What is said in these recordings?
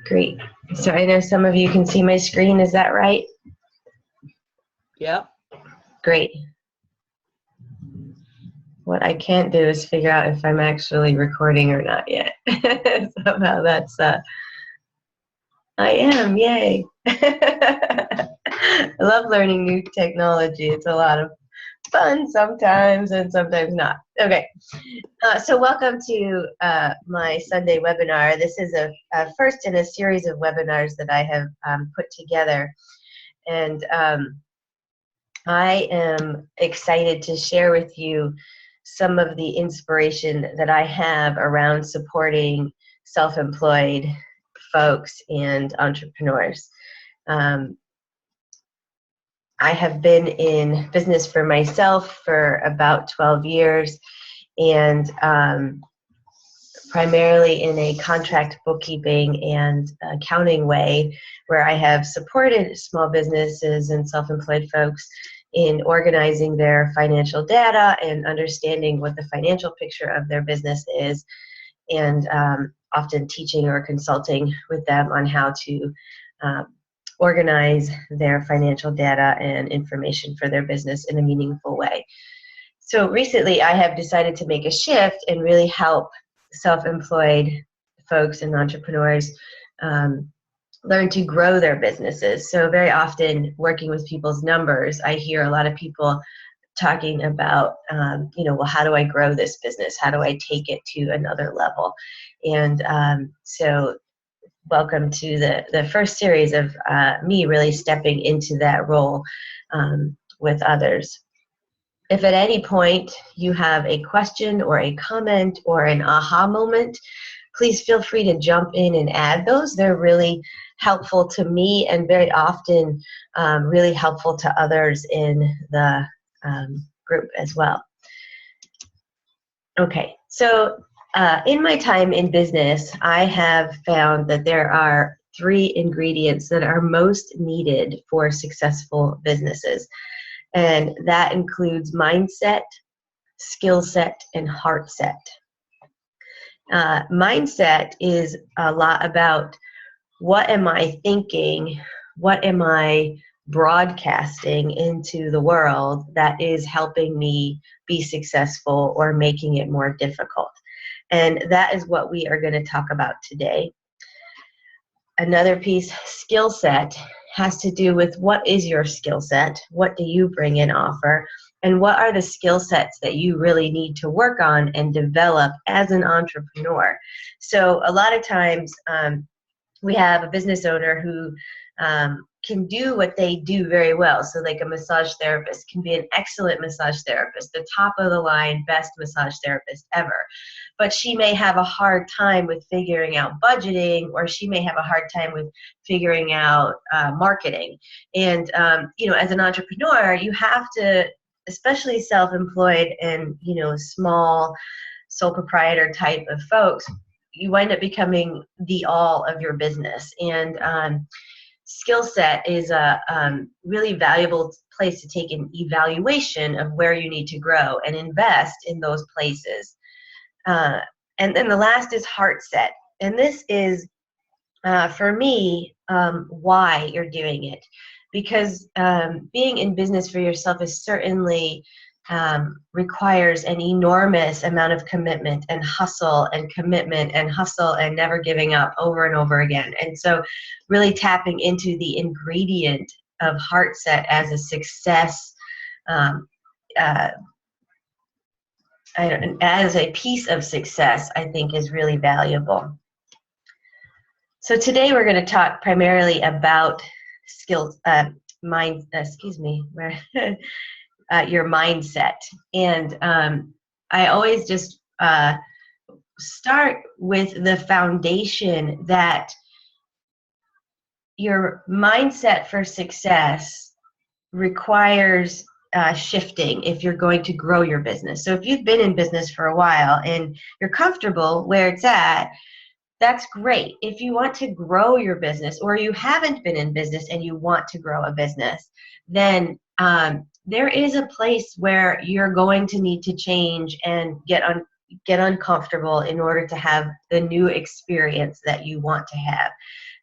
Great. So I know some of you can see my screen. Is that right? Yep. Great. What I can't do is figure out if I'm actually recording or not yet. Somehow that's, I am, yay. I love learning new technology. It's a lot of fun sometimes and sometimes not. Okay, so welcome to my Sunday webinar. This is a first in a series of webinars that I have put together. And I am excited to share with you some of the inspiration that I have around supporting self-employed folks and entrepreneurs. I have been in business for myself for about 12 years, and primarily in a contract bookkeeping and accounting way, where I have supported small businesses and self-employed folks in organizing their financial data and understanding what the financial picture of their business is, and often teaching or consulting with them on how to organize their financial data and information for their business in a meaningful way. So recently I have decided to make a shift and really help self-employed folks and entrepreneurs learn to grow their businesses. So very often working with people's numbers, I hear a lot of people talking about, well, how do I grow this business? How do I take it to another level? And so welcome to the first series of me really stepping into that role with others. If at any point you have a question or a comment or an aha moment, please feel free to jump in and add those. They're really helpful to me and very often really helpful to others in the group as well. Okay, so in my time in business, I have found that there are 3 ingredients that are most needed for successful businesses. And that includes mindset, skill set, and heart set. Mindset is a lot about what am I thinking, what am I broadcasting into the world that is helping me be successful or making it more difficult. And that is what we are going to talk about today. Another piece, skill set, has to do with what is your skill set, what do you bring and offer, and what are the skill sets that you really need to work on and develop as an entrepreneur. So a lot of times we have a business owner who can do what they do very well. So like a massage therapist can be an excellent massage therapist, the top of the line, best massage therapist ever. But she may have a hard time with figuring out budgeting, or she may have a hard time with figuring out marketing. And, as an entrepreneur, you have to, especially self-employed and, small sole proprietor type of folks, you wind up becoming the all of your business. And skill set is a really valuable place to take an evaluation of where you need to grow and invest in those places. And then the last is heart set. And this is, for me, why you're doing it. Because being in business for yourself is certainly requires an enormous amount of commitment and hustle and commitment and hustle and never giving up over and over again. And so really tapping into the ingredient of heart set as a success, as a piece of success, I think is really valuable. So today we're going to talk primarily about skills, your mindset. And I always just start with the foundation that your mindset for success requires shifting if you're going to grow your business. So if you've been in business for a while and you're comfortable where it's at, that's great. If you want to grow your business, or you haven't been in business and you want to grow a business, then there is a place where you're going to need to change and get uncomfortable in order to have the new experience that you want to have.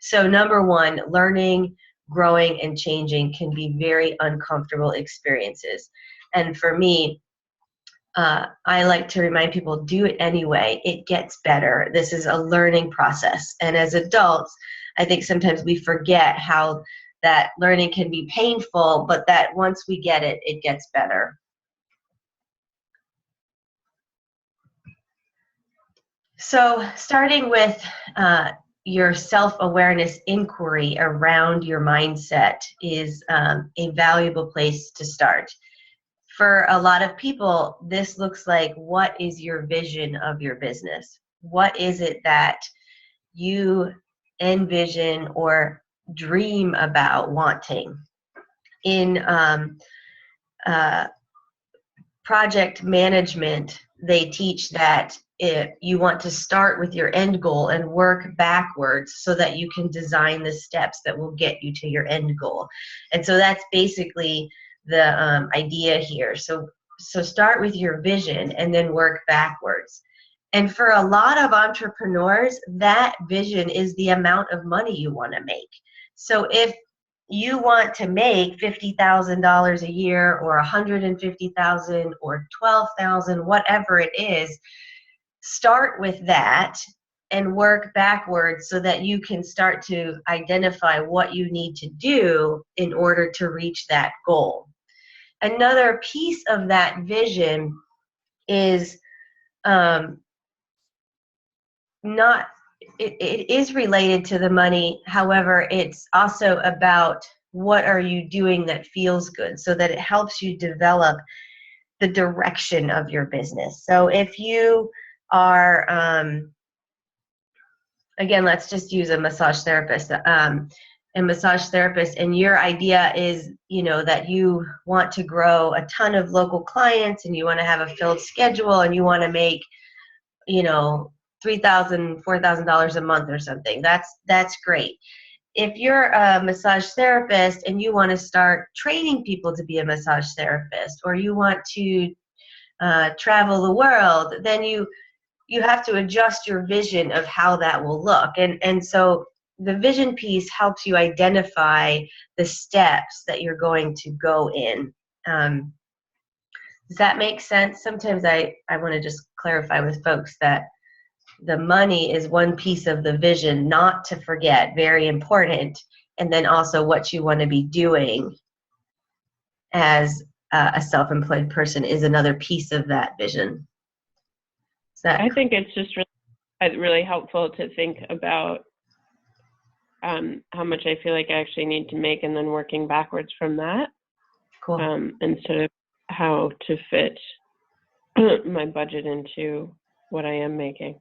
So number one, learning, growing, and changing can be very uncomfortable experiences. And for me, I like to remind people, do it anyway. It gets better. This is a learning process. And as adults, I think sometimes we forget how that learning can be painful, but that once we get it, it gets better. So starting with your self-awareness inquiry around your mindset is a valuable place to start. For a lot of people, this looks like, what is your vision of your business? What is it that you envision or dream about wanting? In project management, they teach that you want to start with your end goal and work backwards so that you can design the steps that will get you to your end goal. And so that's basically the idea here. So start with your vision and then work backwards. And for a lot of entrepreneurs, that vision is the amount of money you want to make. So if you want to make $50,000 a year or $150,000 or $12,000, whatever it is, start with that and work backwards so that you can start to identify what you need to do in order to reach that goal. Another piece of that vision is it is related to the money. However, it's also about what are you doing that feels good, so that it helps you develop the direction of your business. So if you are, again, let's just use a massage therapist. And your idea is, that you want to grow a ton of local clients and you want to have a filled schedule and you want to make, $3,000, $4,000 a month or something. That's great. If you're a massage therapist and you want to start training people to be a massage therapist, or you want to travel the world, then you have to adjust your vision of how that will look. And so the vision piece helps you identify the steps that you're going to go in. Does that make sense? Sometimes I want to just clarify with folks that the money is one piece of the vision, not to forget, very important, and then also what you want to be doing as a self-employed person is another piece of that vision. I think it's just really helpful to think about how much I feel like I actually need to make and then working backwards from that. Cool. Instead of how to fit my budget into what I am making.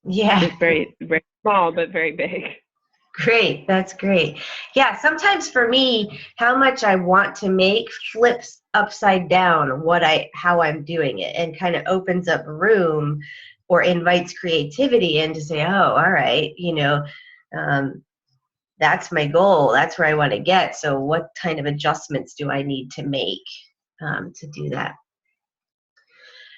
Yeah. It's very, very small, but very big. Great. That's great. Yeah. Sometimes for me, how much I want to make flips upside down how I'm doing it, and kind of opens up room or invites creativity in to say, oh, all right, that's my goal. That's where I want to get. So what kind of adjustments do I need to make to do that?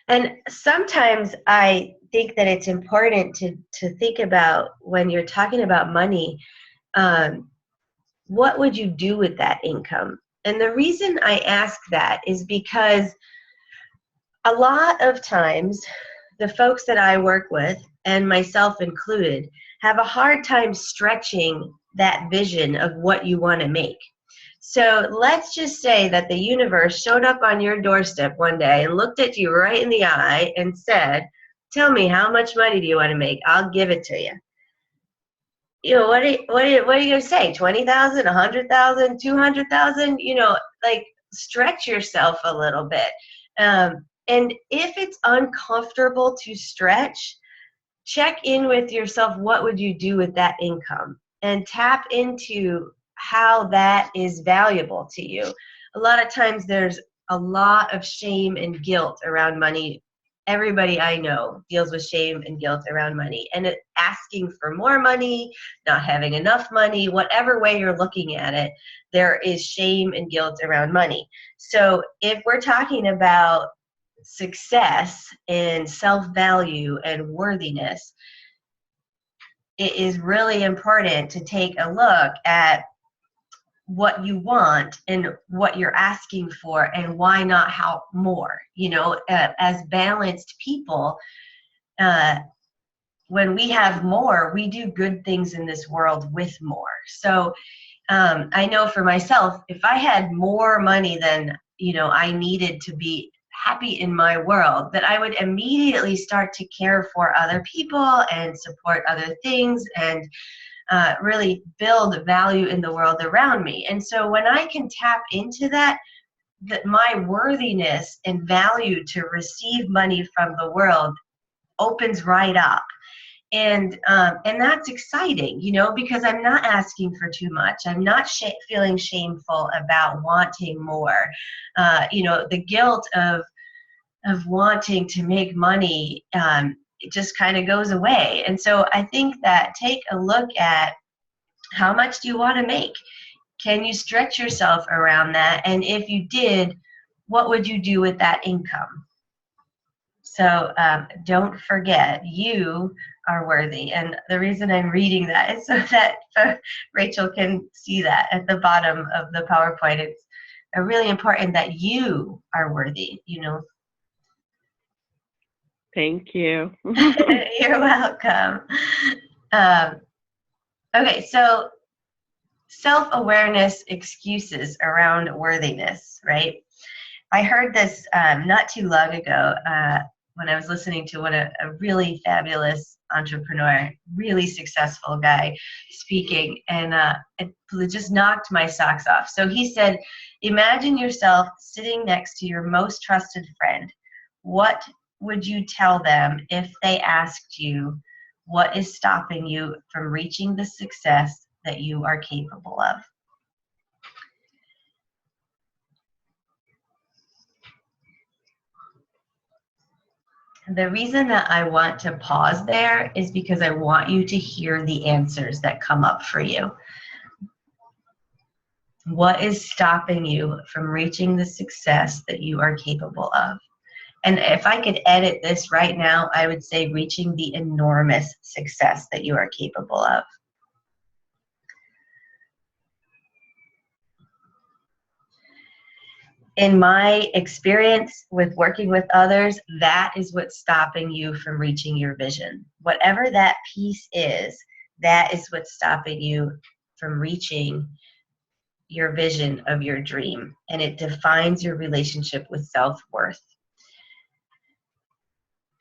And sometimes I think that it's important to think about, when you're talking about money, what would you do with that income? And the reason I ask that is because a lot of times the folks that I work with, and myself included, have a hard time stretching that vision of what you want to make. So let's just say that the universe showed up on your doorstep one day and looked at you right in the eye and said, tell me, how much money do you want to make? I'll give it to you. What are you going to say? 20,000, 100,000, 200,000? Like, stretch yourself a little bit. And if it's uncomfortable to stretch, check in with yourself. What would you do with that income? And tap into how that is valuable to you. A lot of times there's a lot of shame and guilt around money everybody I know deals with shame and guilt around money, and asking for more money, not having enough money, whatever way you're looking at it, there is shame and guilt around money. So if we're talking about success and self-value and worthiness, it is really important to take a look at what you want and what you're asking for, and why not how more. As balanced people, when we have more, we do good things in this world with more. So I know for myself, if I had more money than I needed to be happy in my world, that I would immediately start to care for other people and support other things, and really build value in the world around me. And so when I can tap into that my worthiness and value to receive money from the world opens right up. And that's exciting, because I'm not asking for too much. I'm not feeling shameful about wanting more. The guilt of wanting to make money, it just kind of goes away. And so I think that take a look at how much do you want to make? Can you stretch yourself around that? And if you did, what would you do with that income? So don't forget, you are worthy. And the reason I'm reading that is so that Rachel can see that at the bottom of the PowerPoint. It's really important that you are worthy, Thank you. You're welcome. Okay, so self-awareness excuses around worthiness, right? I heard this not too long ago when I was listening to a really fabulous entrepreneur, really successful guy speaking, and it just knocked my socks off. So he said, imagine yourself sitting next to your most trusted friend. What would you tell them if they asked you what is stopping you from reaching the success that you are capable of? The reason that I want to pause there is because I want you to hear the answers that come up for you. What is stopping you from reaching the success that you are capable of? And if I could edit this right now, I would say reaching the enormous success that you are capable of. In my experience with working with others, that is what's stopping you from reaching your vision. Whatever that piece is, that is what's stopping you from reaching your vision of your dream. And it defines your relationship with self-worth.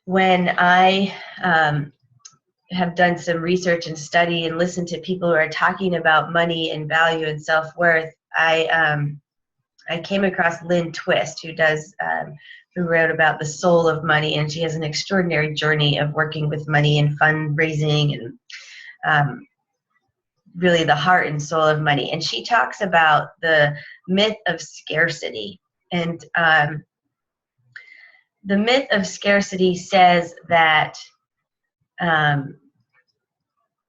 When I have done some research and study and listened to people who are talking about money and value and self-worth, I came across Lynn Twist, who wrote about the soul of money, and she has an extraordinary journey of working with money and fundraising and really the heart and soul of money. And she talks about the myth of scarcity. And the myth of scarcity says that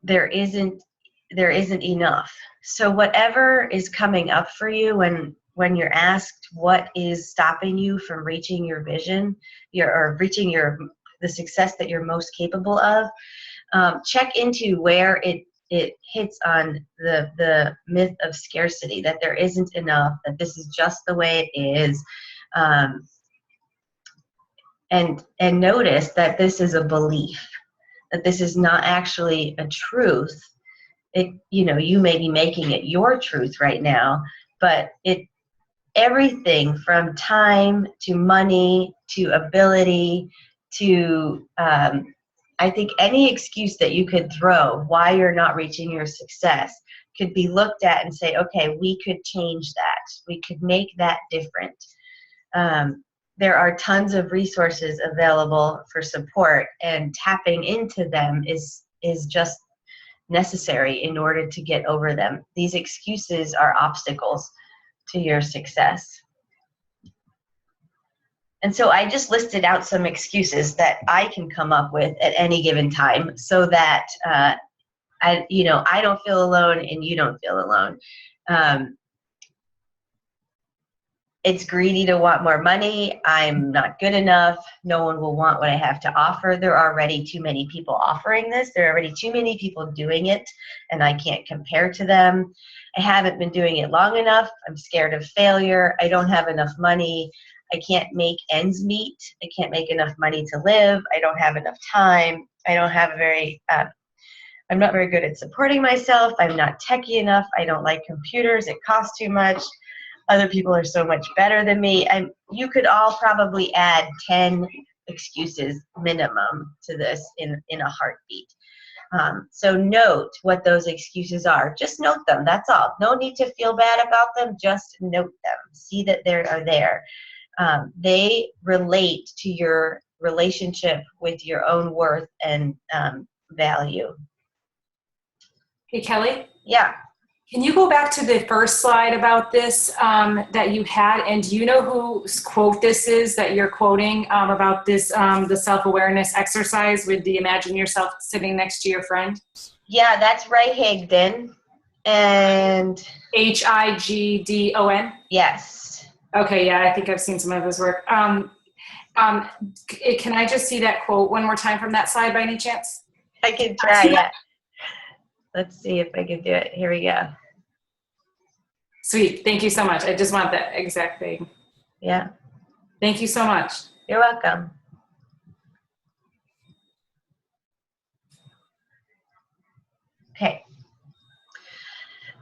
there isn't enough. So whatever is coming up for you when you're asked what is stopping you from reaching your vision, or reaching the success that you're most capable of, check into where it hits on the myth of scarcity, that there isn't enough, that this is just the way it is, and notice that this is a belief, that this is not actually a truth. You may be making it your truth right now, but everything from time to money to ability to I think any excuse that you could throw why you're not reaching your success could be looked at and say, okay, we could change that. We could make that different. There are tons of resources available for support, and tapping into them is just necessary in order to get over them. These excuses are obstacles to your success. And so I just listed out some excuses that I can come up with at any given time so that I don't feel alone and you don't feel alone. It's greedy to want more money. I'm not good enough. No one will want what I have to offer. There are already too many people offering this. There are already too many people doing it, and I can't compare to them. I haven't been doing it long enough. I'm scared of failure. I don't have enough money. I can't make ends meet. I can't make enough money to live. I don't have enough time. I don't have I'm not very good at supporting myself. I'm not techie enough. I don't like computers. It costs too much. Other people are so much better than me. You could all probably add 10 excuses minimum to this in a heartbeat. So note what those excuses are. Just note them. That's all. No need to feel bad about them. Just note them. See that they are there. They relate to your relationship with your own worth and value. Hey, Kelly? Yeah. Can you go back to the first slide about this that you had? And do you know whose quote this is that you're quoting about this, the self-awareness exercise with the imagine yourself sitting next to your friend? Yeah, that's Ray Higdon. And Higdon? Yes. Okay, yeah, I think I've seen some of his work. Can I just see that quote one more time from that slide by any chance? I can try, yeah. Let's see if I can do it. Here we go. Sweet. Thank you so much. I just want that exact thing. Yeah. Thank you so much. You're welcome. Okay.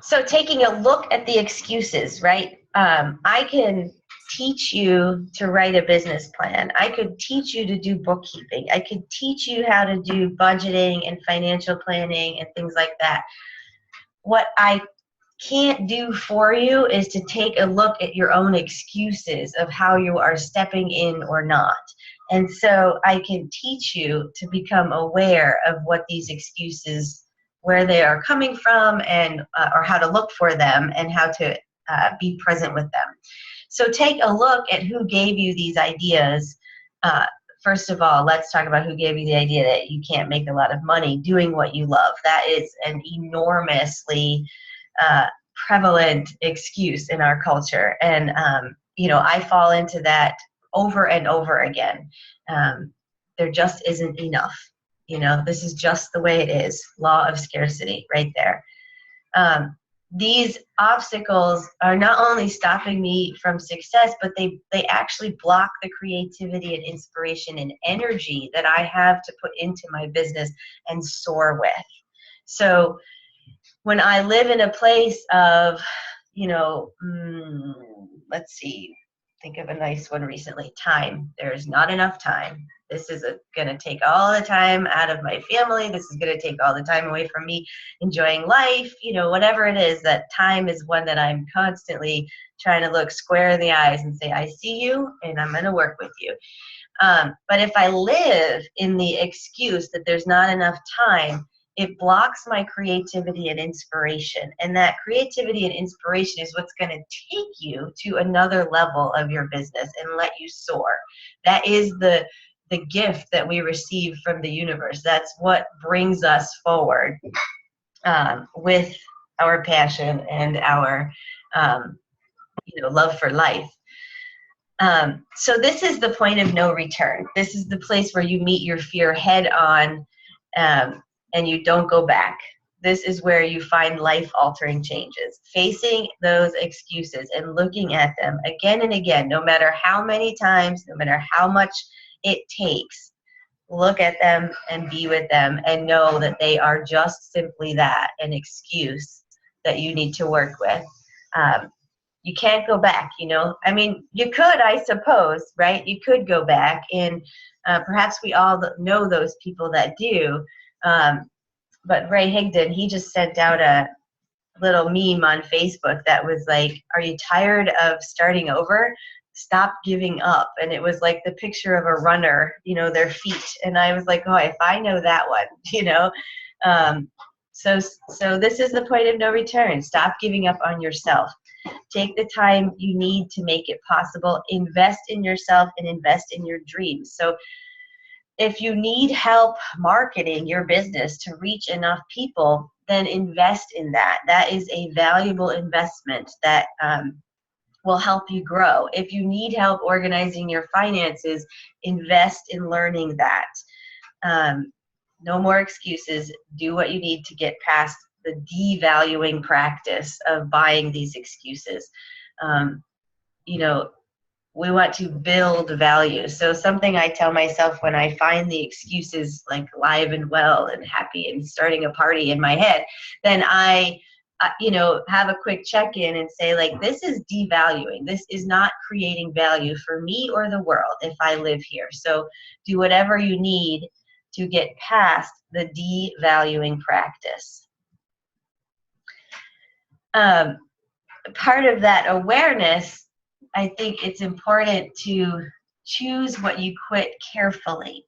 So taking a look at the excuses, right? I can teach you to write a business plan. I could teach you to do bookkeeping. I could teach you how to do budgeting and financial planning and things like that. What I can't do for you is to take a look at your own excuses of how you are stepping in or not. And so I can teach you to become aware of what these excuses, where they are coming from, and or how to look for them and how to be present with them. So take a look at who gave you these ideas. First of all, let's talk about who gave you the idea that you can't make a lot of money doing what you love. That is an enormously prevalent excuse in our culture. And, I fall into that over and over again. There just isn't enough. This is just the way it is. Law of scarcity right there. These obstacles are not only stopping me from success, but they actually block the creativity and inspiration and energy that I have to put into my business and soar with. So when I live in a place of, let's see, think of a nice one recently, time. There's not enough time. This is going to take all the time out of my family. This is going to take all the time away from me enjoying life. Whatever it is, that time is one that I'm constantly trying to look square in the eyes and say, I see you and I'm going to work with you. But if I live in the excuse that there's not enough time, it blocks my creativity and inspiration. And that creativity and inspiration is what's going to take you to another level of your business and let you soar. That is the gift that we receive from the universe. That's what brings us forward with our passion and our love for life. So this is the point of no return. This is the place where you meet your fear head on and you don't go back. This is where you find life-altering changes. Facing those excuses and looking at them again and again, no matter how many times, no matter how much it takes, look at them and be with them and know that they are just simply that, an excuse that you need to work with. You can't go back, you could, I suppose, right? You could go back, and perhaps we all know those people that do. But Ray Higdon, he just sent out a little meme on Facebook that was like, are you tired of starting over? Stop giving up. And it was like the picture of a runner, their feet. And I was like, oh, if I know that one, So this is the point of no return. Stop giving up on yourself. Take the time you need to make it possible. Invest in yourself and invest in your dreams. So if you need help marketing your business to reach enough people, then invest in that. That is a valuable investment that will help you grow. If you need help organizing your finances, invest in learning that. No more excuses. Do what you need to get past the devaluing practice of buying these excuses. We want to build value. So something I tell myself when I find the excuses like live and well and happy and starting a party in my head, then I have a quick check-in and say, like, this is devaluing. This is not creating value for me or the world if I live here. So do whatever you need to get past the devaluing practice. Part of that awareness, I think it's important to choose what you quit carefully.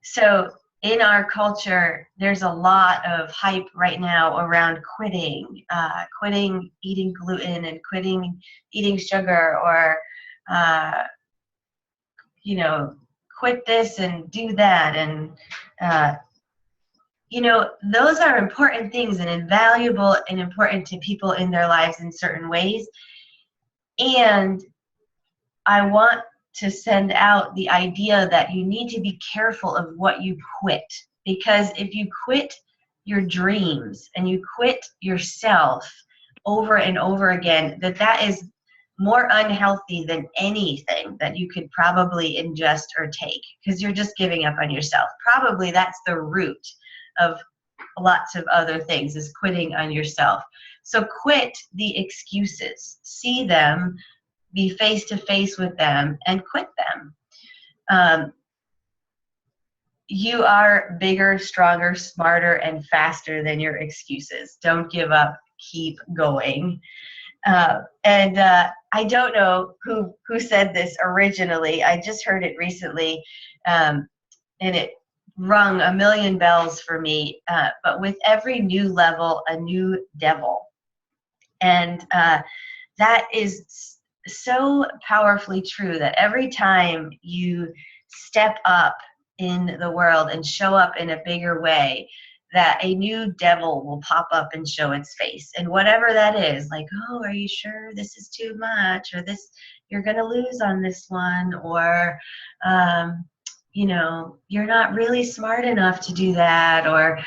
So in our culture, there's a lot of hype right now around quitting eating gluten and quitting eating sugar, or, quit this and do that. And, those are important things and invaluable and important to people in their lives in certain ways. And I want to send out the idea that you need to be careful of what you quit, because if you quit your dreams and you quit yourself over and over again, that is more unhealthy than anything that you could probably ingest or take, because you're just giving up on yourself. Probably that's the root of lots of other things, is quitting on yourself. So quit the excuses, see them, be face to face with them, and quit them. You are bigger, stronger, smarter, and faster than your excuses. Don't give up, keep going. I don't know who said this originally. I just heard it recently, and it rung a million bells for me. But with every new level, a new devil. And that is so powerfully true, that every time you step up in the world and show up in a bigger way, that a new devil will pop up and show its face. And whatever that is, like, oh, are you sure this is too much? Or this, you're going to lose on this one. Or, you're not really smart enough to do that. Or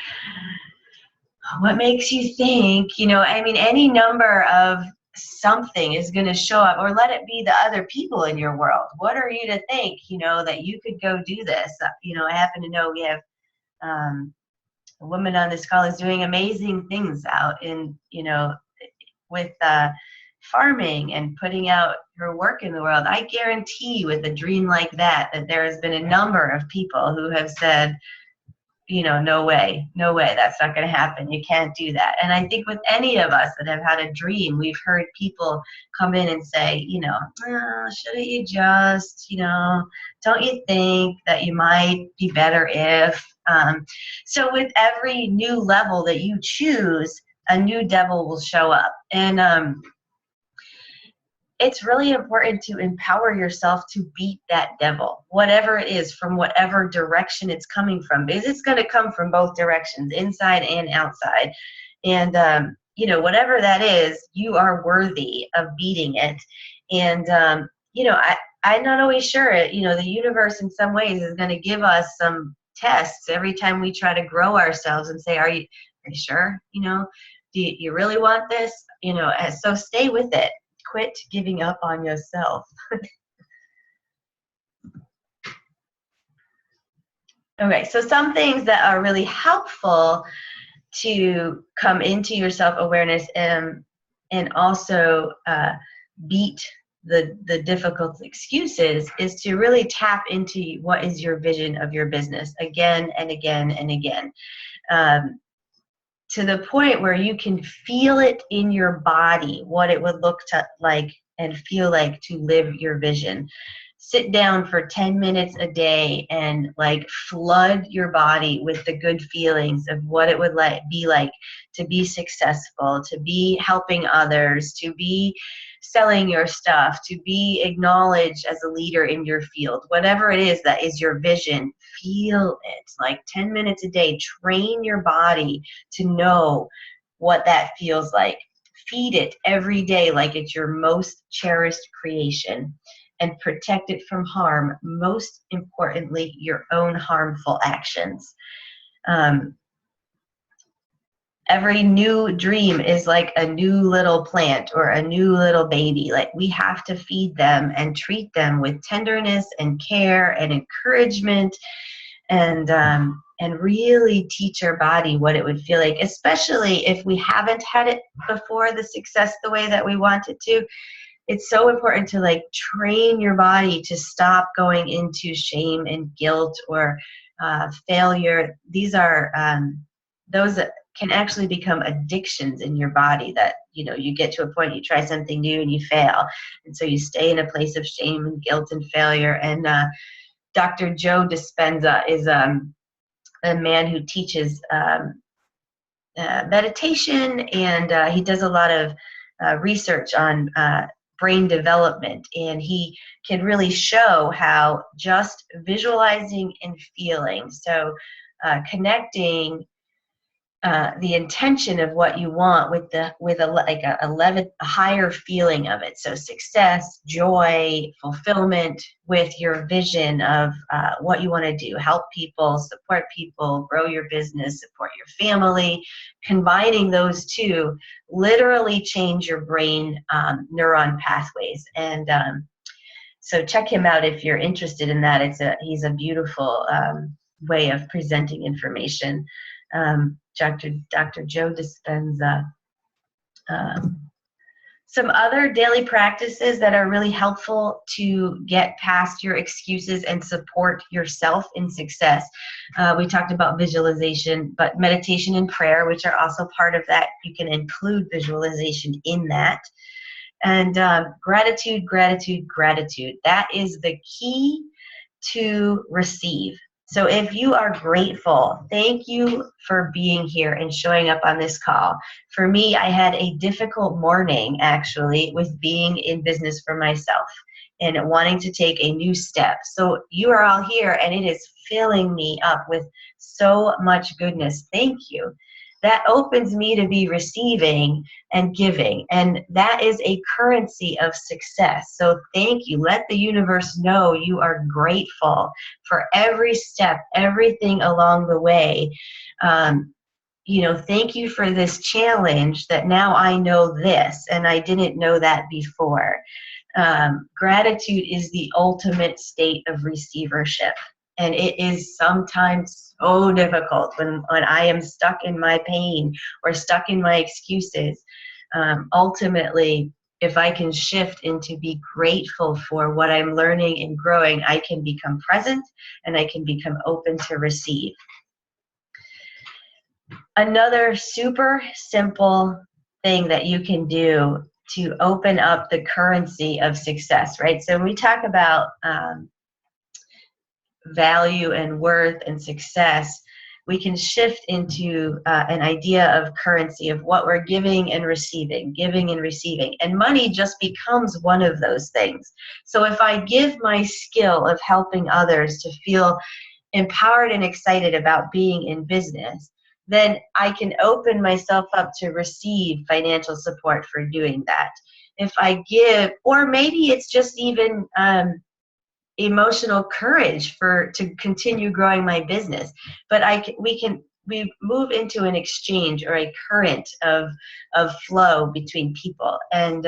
what makes you think, any number of something is going to show up. Or let it be the other people in your world. What are you to think, that you could go do this? I happen to know we have a woman on this call is doing amazing things out in, with farming and putting out her work in the world. I guarantee with a dream like that there has been a number of people who have said, no way, that's not going to happen. You can't do that. And I think with any of us that have had a dream, we've heard people come in and say, shouldn't you just, don't you think that you might be better if? So with every new level that you choose, a new devil will show up. And it's really important to empower yourself to beat that devil, whatever it is, from whatever direction it's coming from, because it's going to come from both directions, inside and outside. And, whatever that is, you are worthy of beating it. And, I'm not always sure, the universe in some ways is going to give us some tests every time we try to grow ourselves and say, are you sure? Do you really want this? So stay with it. Quit giving up on yourself. Okay, so some things that are really helpful to come into your self-awareness and also beat the difficult excuses is to really tap into what is your vision of your business again and again and again. To the point where you can feel it in your body, what it would look like and feel like to live your vision. sit down for 10 minutes a day and like flood your body with the good feelings of what it would be like to be successful, to be helping others, to be selling your stuff, to be acknowledged as a leader in your field, whatever it is that is your vision, feel it. Like 10 minutes a day, train your body to know what that feels like. Feed it every day like it's your most cherished creation, and protect it from harm, most importantly, your own harmful actions. Every new dream is like a new little plant or a new little baby. Like, we have to feed them and treat them with tenderness and care and encouragement, and really teach our body what it would feel like, especially if we haven't had it before, the success the way that we want it to. It's so important to like train your body to stop going into shame and guilt or failure. These are those that can actually become addictions in your body, that, you know, you get to a point, you try something new and you fail. And so you stay in a place of shame and guilt and failure. And Dr. Joe Dispenza is a man who teaches meditation, and he does a lot of research on brain development, and he can really show how just visualizing and feeling, so connecting the intention of what you want with a higher feeling of it, so success, joy, fulfillment, with your vision of what you want to do, help people, support people, grow your business, support your family. Combining those two literally change your brain neuron pathways. And so check him out if you're interested in that. He's a beautiful way of presenting information. Dr. Joe Dispenza. Some other daily practices that are really helpful to get past your excuses and support yourself in success. We talked about visualization, but meditation and prayer, which are also part of that. You can include visualization in that. And gratitude, gratitude, gratitude. That is the key to receive. So if you are grateful, thank you for being here and showing up on this call. For me, I had a difficult morning, actually, with being in business for myself and wanting to take a new step. So you are all here, and it is filling me up with so much goodness. Thank you. That opens me to be receiving and giving, and that is a currency of success. So thank you. Let the universe know you are grateful for every step, everything along the way. Thank you for this challenge, that now I know this and I didn't know that before. Gratitude is the ultimate state of receivership. And it is sometimes so difficult when I am stuck in my pain or stuck in my excuses. Ultimately, if I can shift into be grateful for what I'm learning and growing, I can become present and I can become open to receive. Another super simple thing that you can do to open up the currency of success, right? So when we talk about value and worth and success, we can shift into an idea of currency, of what we're giving and receiving. And money just becomes one of those things. So if I give my skill of helping others to feel empowered and excited about being in business, then I can open myself up to receive financial support for doing that. If I give, or maybe it's just even emotional courage to continue growing my business, but we move into an exchange or a current of flow between people, and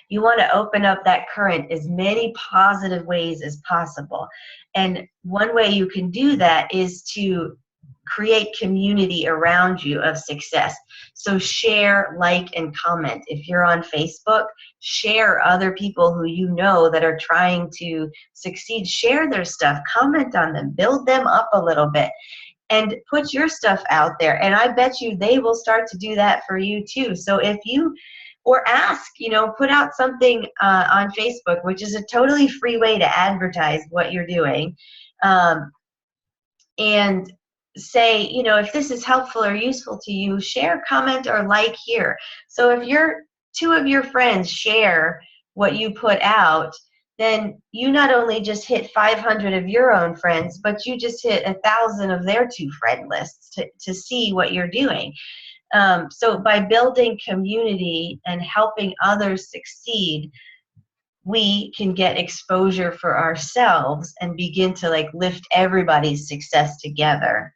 you want to open up that current as many positive ways as possible. And one way you can do that is to create community around you of success. So share, like, and comment. If you're on Facebook, share other people who you know that are trying to succeed. Share their stuff, comment on them, build them up a little bit, and put your stuff out there. And I bet you they will start to do that for you too. So if you or ask, put out something on Facebook, which is a totally free way to advertise what you're doing. And say, if this is helpful or useful to you, share, comment, or like here. So if two of your friends share what you put out, then you not only just hit 500 of your own friends, but you just hit 1,000 of their 2 friend lists to see what you're doing. So by building community and helping others succeed, we can get exposure for ourselves and begin to lift everybody's success together.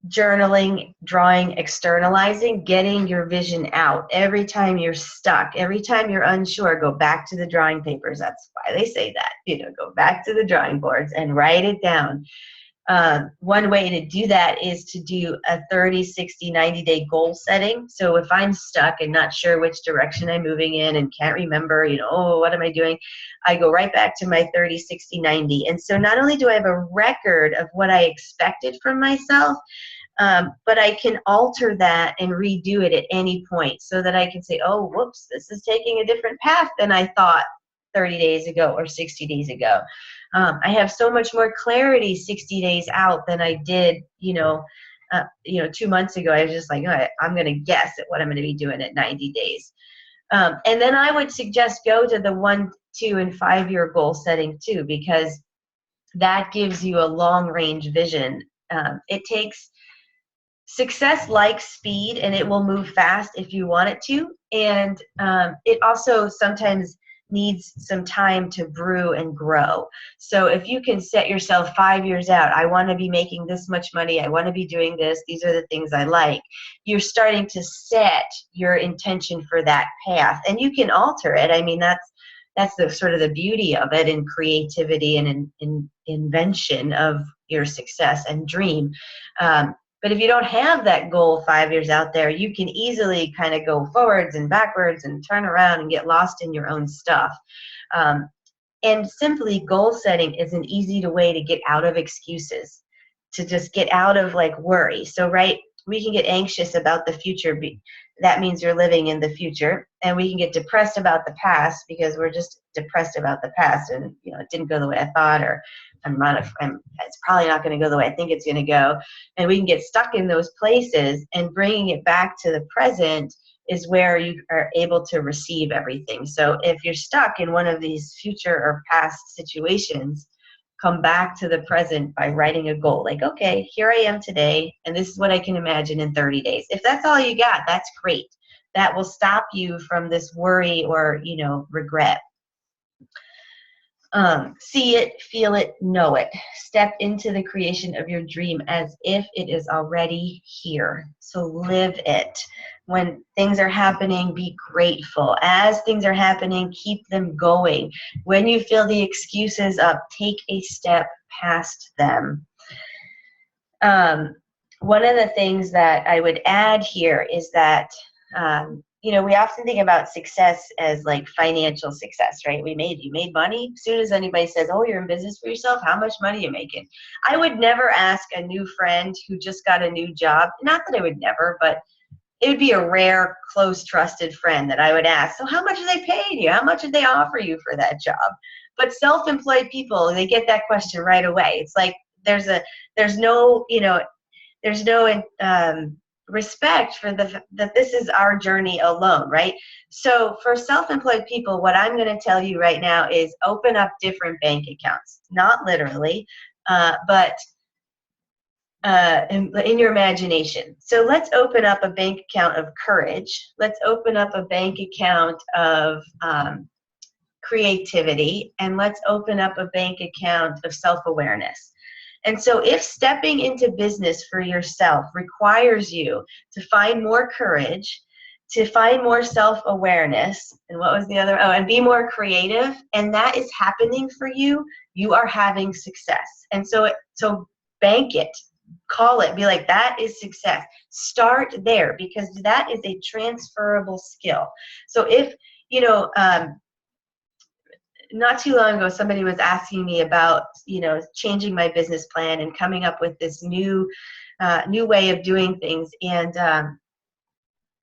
Journaling, drawing, externalizing, getting your vision out. Every time you're stuck, every time you're unsure, go back to the drawing papers. That's why they say that, go back to the drawing boards and write it down. One way to do that is to do a 30, 60, 90-day goal setting. So if I'm stuck and not sure which direction I'm moving in and can't remember, what am I doing? I go right back to my 30, 60, 90. And so not only do I have a record of what I expected from myself, but I can alter that and redo it at any point so that I can say, oh, whoops, this is taking a different path than I thought 30 days ago or 60 days ago. I have so much more clarity 60 days out than I did, 2 months ago. I was just like, I'm going to guess at what I'm going to be doing at 90 days. And then I would suggest go to the 1, 2, and 5-year goal setting too, because that gives you a long range vision. It takes success like speed, and it will move fast if you want it to. And it also sometimes needs some time to brew and grow. So if you can set yourself 5 years out, I want to be making this much money, I want to be doing this, these are the things I like, you're starting to set your intention for that path, and you can alter it. I mean, that's the sort of the beauty of it, in creativity and in invention of your success and dream. But if you don't have that goal 5 years out there, you can easily kind of go forwards and backwards and turn around and get lost in your own stuff. And simply goal setting is an easy way to get out of excuses, to just get out of worry. So, we can get anxious about the future. That means you're living in the future. And we can get depressed about the past because we're just depressed about the past and, it didn't go the way I thought, or it's probably not going to go the way I think it's going to go. And we can get stuck in those places, and bringing it back to the present is where you are able to receive everything. So if you're stuck in one of these future or past situations, come back to the present by writing a goal. Okay, here I am today, and this is what I can imagine in 30 days. If that's all you got, that's great. That will stop you from this worry or, regret. See it, feel it, know it. Step into the creation of your dream as if it is already here. So live it. When things are happening, be grateful. As things are happening, keep them going. When you feel the excuses up, take a step past them. One of the things that I would add here is that we often think about success as financial success, right? You made money. As soon as anybody says, oh, you're in business for yourself, how much money are you making? I would never ask a new friend who just got a new job, not that I would never, but it would be a rare, close, trusted friend that I would ask, so how much are they paying you? How much did they offer you for that job? But self-employed people, they get that question right away. It's there's no respect for that this is our journey alone, right? So for self-employed people, what I'm going to tell you right now is open up different bank accounts, not literally, but in your imagination. So let's open up a bank account of courage. Let's open up a bank account of creativity, and let's open up a bank account of self-awareness. And so if stepping into business for yourself requires you to find more courage, to find more self-awareness, and what was the other? Oh, and be more creative, and that is happening for you, you are having success. And so bank it, call it, be like, that is success. Start there, because that is a transferable skill. So if, not too long ago, somebody was asking me about, changing my business plan and coming up with this new way of doing things. And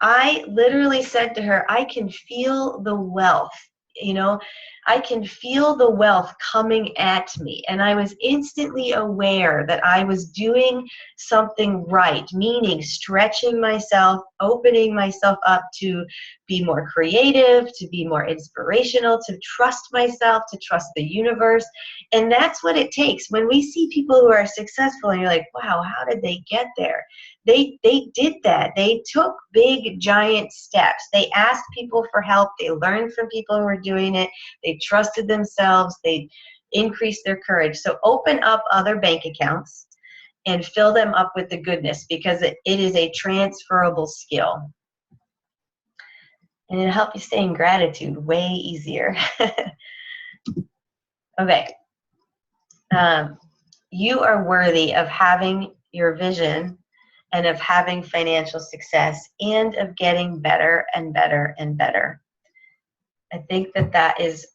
I literally said to her, I can feel the wealth, you know, I can feel the wealth coming at me. And I was instantly aware that I was doing something right, meaning stretching myself, opening myself up to be more creative, to be more inspirational, to trust myself, to trust the universe. And that's what it takes. When we see people who are successful and you're like, wow, how did they get there? They did that. They took big, giant steps. They asked people for help. They learned from people who were doing it. They trusted themselves. They increased their courage. So open up other bank accounts and fill them up with the goodness, because it is a transferable skill. And it'll help you stay in gratitude way easier. Okay. You are worthy of having your vision and of having financial success and of getting better and better and better. I think that is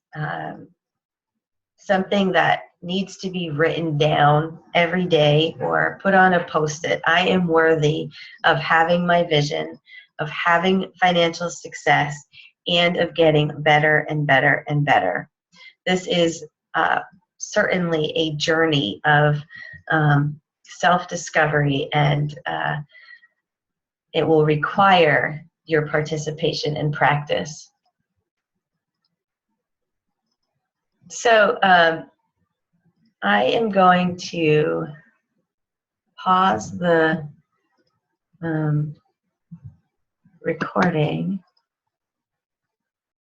something that needs to be written down every day or put on a Post-it. I am worthy of having my vision, of having financial success, and of getting better and better and better. This is certainly a journey of self-discovery, and it will require your participation and practice. So I am going to pause the recording.